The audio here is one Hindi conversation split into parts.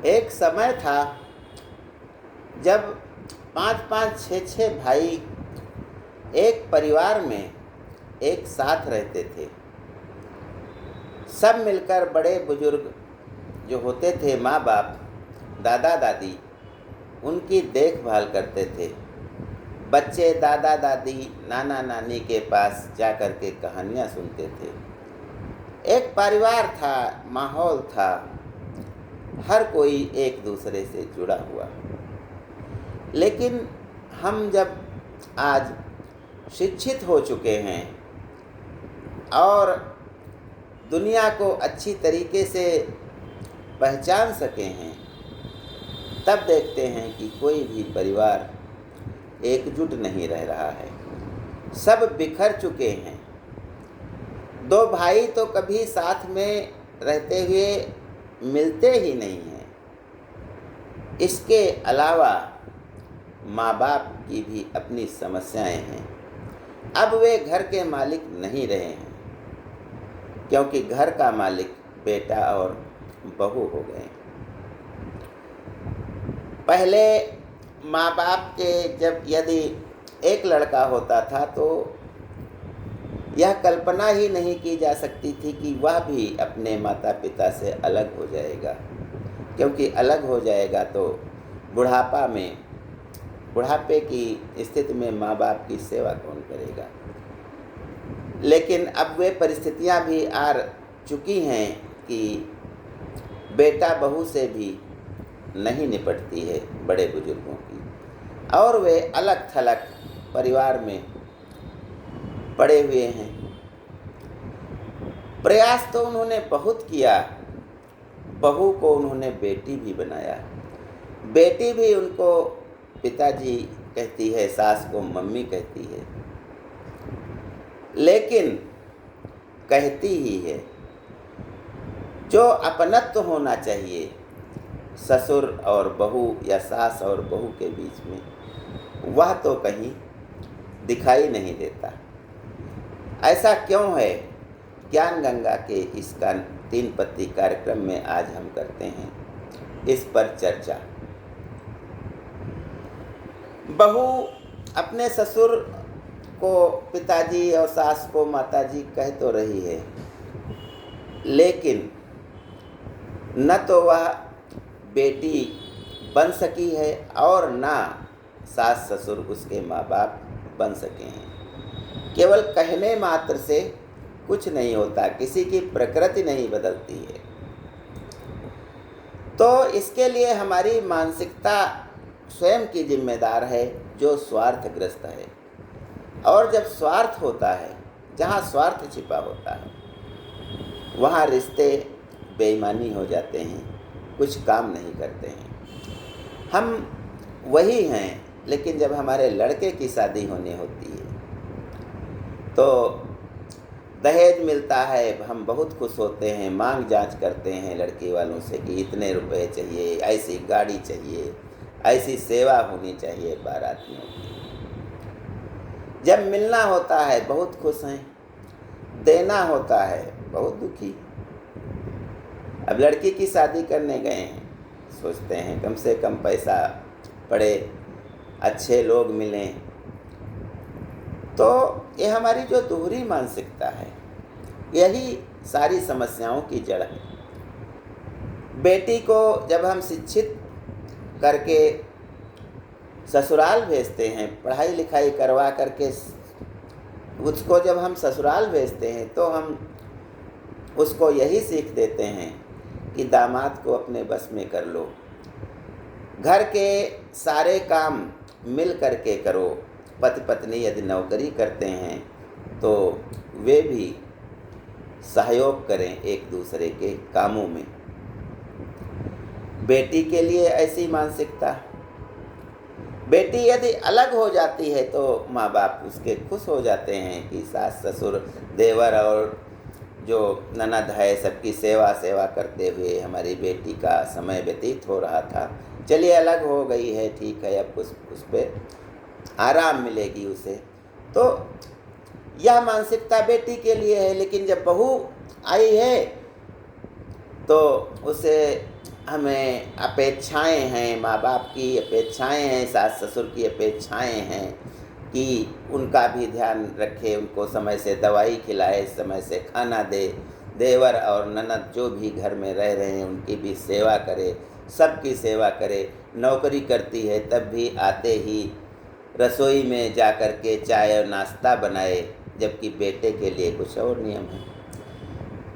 एक समय था जब 5-5, 6-6 भाई एक परिवार में एक साथ रहते थे। सब मिलकर बड़े बुजुर्ग जो होते थे, माँ बाप, दादा दादी, उनकी देखभाल करते थे। बच्चे दादा दादी, नाना नानी के पास जा कर के कहानियाँ सुनते थे। एक परिवार था, माहौल था, हर कोई एक दूसरे से जुड़ा हुआ। लेकिन हम जब आज शिक्षित हो चुके हैं और दुनिया को अच्छी तरीके से पहचान सके हैं, तब देखते हैं कि कोई भी परिवार एकजुट नहीं रह रहा है। सब बिखर चुके हैं। 2 भाई तो कभी साथ में रहते हुए मिलते ही नहीं हैं। इसके अलावा माँ बाप की भी अपनी समस्याएं हैं। अब वे घर के मालिक नहीं रहे हैं, क्योंकि घर का मालिक बेटा और बहू हो गए। पहले माँ बाप के जब यदि एक लड़का होता था तो यह कल्पना ही नहीं की जा सकती थी कि वह भी अपने माता पिता से अलग हो जाएगा, क्योंकि अलग हो जाएगा तो बुढ़ापे की स्थिति में माँ बाप की सेवा कौन करेगा। लेकिन अब वे परिस्थितियाँ भी आ चुकी हैं कि बेटा बहू से भी नहीं निपटती है बड़े बुजुर्गों की, और वे अलग थलग परिवार में पड़े हुए हैं। प्रयास तो उन्होंने बहुत किया, बहू को उन्होंने बेटी भी बनाया। बेटी भी उनको पिताजी कहती है, सास को मम्मी कहती है, लेकिन कहती ही है। जो अपनत्व होना चाहिए ससुर और बहू या सास और बहू के बीच में, वह तो कहीं दिखाई नहीं देता। ऐसा क्यों है? ज्ञान गंगा के इस 3 पत्ती कार्यक्रम में आज हम करते हैं इस पर चर्चा। बहू अपने ससुर को पिताजी और सास को माताजी कह तो रही है, लेकिन न तो वह बेटी बन सकी है और न सास ससुर उसके माँ बाप बन सके हैं। केवल कहने मात्र से कुछ नहीं होता, किसी की प्रकृति नहीं बदलती है। तो इसके लिए हमारी मानसिकता स्वयं की जिम्मेदार है, जो स्वार्थग्रस्त है। और जब स्वार्थ होता है, जहाँ स्वार्थ छिपा होता है, वहाँ रिश्ते बेईमानी हो जाते हैं, कुछ काम नहीं करते हैं। हम वही हैं, लेकिन जब हमारे लड़के की शादी होने होती है तो दहेज मिलता है, हम बहुत खुश होते हैं, मांग जांच करते हैं लड़की वालों से कि इतने रुपए चाहिए, ऐसी गाड़ी चाहिए, ऐसी सेवा होनी चाहिए बारातियों की। जब मिलना होता है बहुत खुश हैं, देना होता है बहुत दुखी। अब लड़की की शादी करने गए हैं, सोचते हैं कम से कम पैसा पड़े, अच्छे लोग मिलें। तो ये हमारी जो दोहरी मानसिकता है, यही सारी समस्याओं की जड़ है। बेटी को जब हम शिक्षित करके ससुराल भेजते हैं, पढ़ाई लिखाई करवा करके उसको जब हम ससुराल भेजते हैं, तो हम उसको यही सीख देते हैं कि दामाद को अपने बस में कर लो, घर के सारे काम मिल करके करो। पति पत्नी यदि नौकरी करते हैं तो वे भी सहयोग करें एक दूसरे के कामों में। बेटी के लिए ऐसी मानसिकता। बेटी यदि अलग हो जाती है तो माँ बाप उसके खुश हो जाते हैं कि सास ससुर देवर और जो ननद है सबकी सेवा करते हुए हमारी बेटी का समय व्यतीत हो रहा था, चलिए अलग हो गई है, ठीक है, अब उस पर आराम मिलेगी उसे। तो यह मानसिकता बेटी के लिए है। लेकिन जब बहू आई है तो उसे हमें अपेक्षाएं हैं, माँ बाप की अपेक्षाएं हैं, सास ससुर की अपेक्षाएं हैं कि उनका भी ध्यान रखे, उनको समय से दवाई खिलाए, समय से खाना दे, देवर और ननद जो भी घर में रह रहे हैं उनकी भी सेवा करे, सबकी सेवा करे। नौकरी करती है तब भी आते ही रसोई में जा कर के चाय और नाश्ता बनाए, जबकि बेटे के लिए कुछ और नियम है।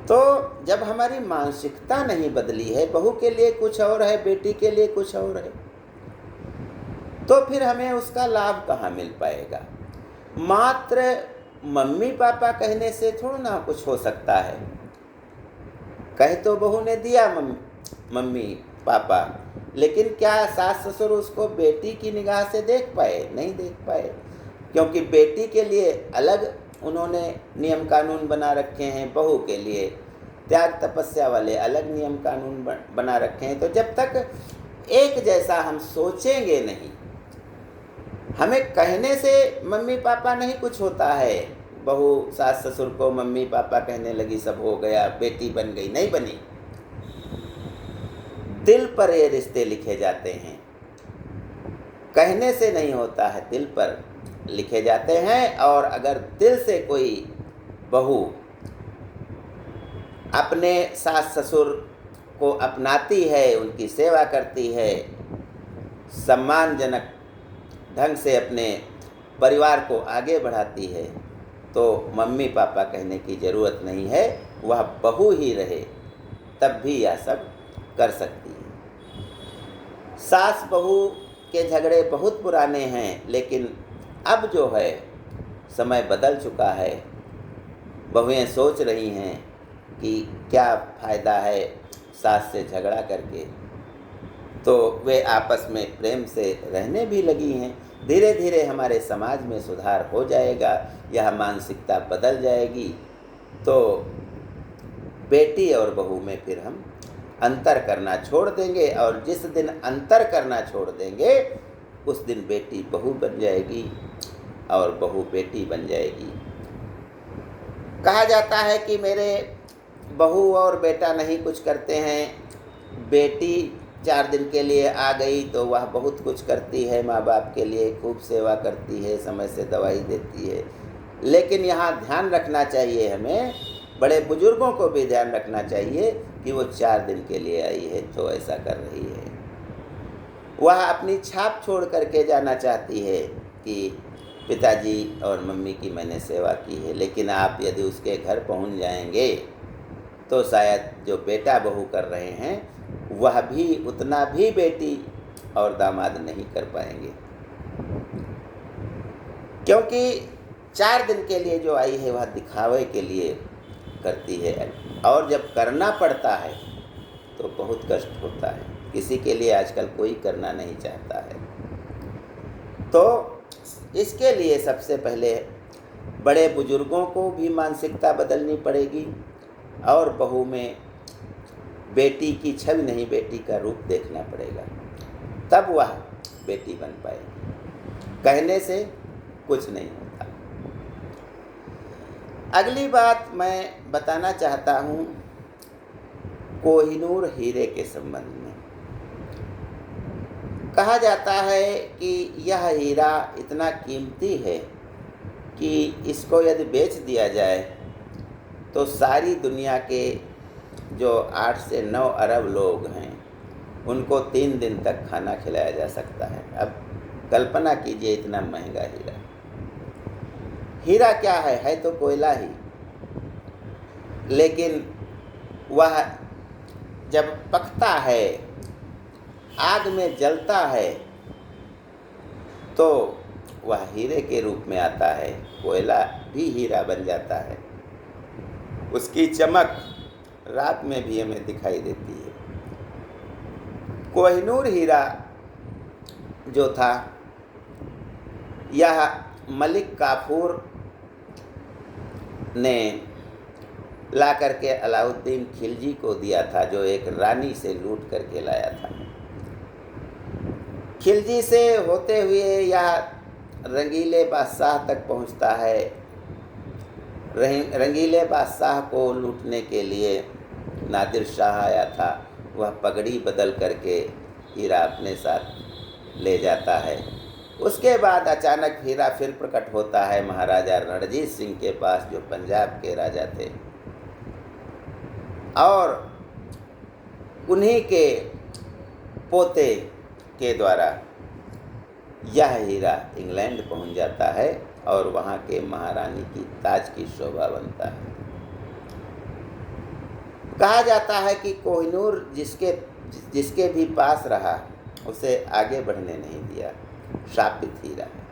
तो जब हमारी मानसिकता नहीं बदली है, बहू के लिए कुछ और है, बेटी के लिए कुछ और है, तो फिर हमें उसका लाभ कहाँ मिल पाएगा। मात्र मम्मी पापा कहने से थोड़ा ना कुछ हो सकता है। कह तो बहू ने दिया मम्मी पापा, लेकिन क्या सास ससुर उसको बेटी की निगाह से देख पाए? नहीं देख पाए, क्योंकि बेटी के लिए अलग उन्होंने नियम कानून बना रखे हैं, बहू के लिए त्याग तपस्या वाले अलग नियम कानून बना रखे हैं। तो जब तक एक जैसा हम सोचेंगे नहीं, हमें कहने से मम्मी पापा नहीं कुछ होता है। बहू सास ससुर को मम्मी पापा कहने लगी, सब हो गया, बेटी बन गई, नहीं बनी। दिल पर ये रिश्ते लिखे जाते हैं, कहने से नहीं होता है, दिल पर लिखे जाते हैं। और अगर दिल से कोई बहू अपने सास ससुर को अपनाती है, उनकी सेवा करती है, सम्मानजनक ढंग से अपने परिवार को आगे बढ़ाती है, तो मम्मी पापा कहने की ज़रूरत नहीं है, वह बहू ही रहे तब भी यह सब कर सकती है। सास बहू के झगड़े बहुत पुराने हैं, लेकिन अब जो है समय बदल चुका है। बहुएं सोच रही हैं कि क्या फ़ायदा है सास से झगड़ा करके, तो वे आपस में प्रेम से रहने भी लगी हैं। धीरे धीरे हमारे समाज में सुधार हो जाएगा, यह मानसिकता बदल जाएगी, तो बेटी और बहू में फिर हम अंतर करना छोड़ देंगे। और जिस दिन अंतर करना छोड़ देंगे उस दिन बेटी बहू बन जाएगी और बहू बेटी बन जाएगी। कहा जाता है कि मेरे बहू और बेटा नहीं कुछ करते हैं, बेटी 4 दिन के लिए आ गई तो वह बहुत कुछ करती है, माँ बाप के लिए खूब सेवा करती है, समय से दवाई देती है। लेकिन यहाँ ध्यान रखना चाहिए, हमें बड़े बुजुर्गों को भी ध्यान रखना चाहिए कि वो 4 दिन के लिए आई है तो ऐसा कर रही है। वह अपनी छाप छोड़ करके जाना चाहती है कि पिताजी और मम्मी की मैंने सेवा की है, लेकिन आप यदि उसके घर पहुंच जाएंगे तो शायद जो बेटा बहू कर रहे हैं वह भी उतना भी बेटी और दामाद नहीं कर पाएंगे, क्योंकि 4 दिन के लिए जो आई है वह दिखावे के लिए करती है, और जब करना पड़ता है तो बहुत कष्ट होता है। किसी के लिए आजकल कोई करना नहीं चाहता है। तो इसके लिए सबसे पहले बड़े बुजुर्गों को भी मानसिकता बदलनी पड़ेगी, और बहू में बेटी की छवि नहीं, बेटी का रूप देखना पड़ेगा, तब वह बेटी बन पाएगी। कहने से कुछ नहीं होता। अगली बात मैं बताना चाहता हूँ कोहिनूर हीरे के संबंध में। कहा जाता है कि यह हीरा इतना कीमती है कि इसको यदि बेच दिया जाए तो सारी दुनिया के जो 8 से 9 अरब लोग हैं उनको 3 दिन तक खाना खिलाया जा सकता है। अब कल्पना कीजिए इतना महंगा हीरा। हीरा क्या है तो कोयला ही, लेकिन वह जब पकता है, आग में जलता है, तो वह हीरे के रूप में आता है, कोयला भी हीरा बन जाता है। उसकी चमक रात में भी हमें दिखाई देती है। कोहिनूर हीरा जो था यह मलिक काफूर ने ला करके अलाउद्दीन खिलजी को दिया था, जो एक रानी से लूट करके लाया था। खिलजी से होते हुए यह रंगीले बादशाह तक पहुंचता है। रंगीले बादशाह को लूटने के लिए नादिर शाह आया था, वह पगड़ी बदल करके हीरा अपने साथ ले जाता है। उसके बाद अचानक हीरा फिर प्रकट होता है महाराजा रणजीत सिंह के पास, जो पंजाब के राजा थे, और उन्हीं के पोते के द्वारा यह हीरा इंग्लैंड पहुंच जाता है और वहाँ के महारानी की ताज की शोभा बनता है। कहा जाता है कि कोहिनूर जिसके भी पास रहा उसे आगे बढ़ने नहीं दिया, शापित हीरा है।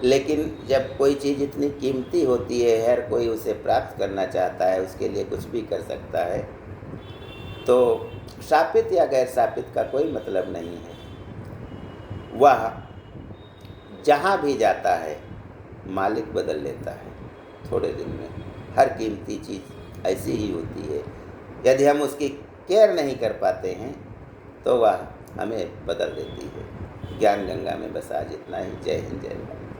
लेकिन जब कोई चीज़ इतनी कीमती होती है, हर कोई उसे प्राप्त करना चाहता है, उसके लिए कुछ भी कर सकता है, तो शापित या गैर शापित का कोई मतलब नहीं है। वह जहाँ भी जाता है मालिक बदल लेता है थोड़े दिन में। हर कीमती चीज़ ऐसी ही होती है, यदि हम उसकी केयर नहीं कर पाते हैं तो वह हमें बदल देती है। ज्ञान गंगा में बस आज इतना ही। जय हिंद, जय भारत।